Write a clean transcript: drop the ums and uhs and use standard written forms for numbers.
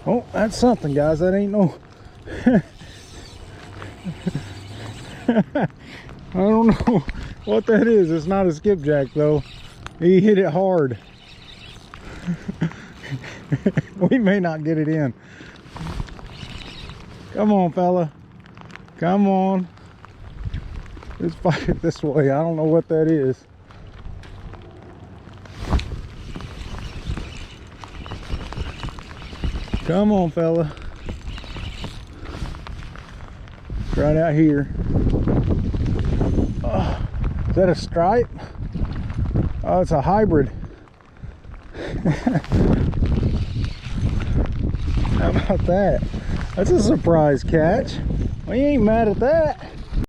Oh, that's something, guys. That ain't no... I don't know what that is. It's not a skipjack, though. He hit it hard. We may not get it in. Come on, fella. Come on. Let's fight it this way. I don't know what that is. Come on, fella. Right out here. Oh, is that a stripe? Oh, it's a hybrid. How about that? That's a surprise catch. We ain't mad at that.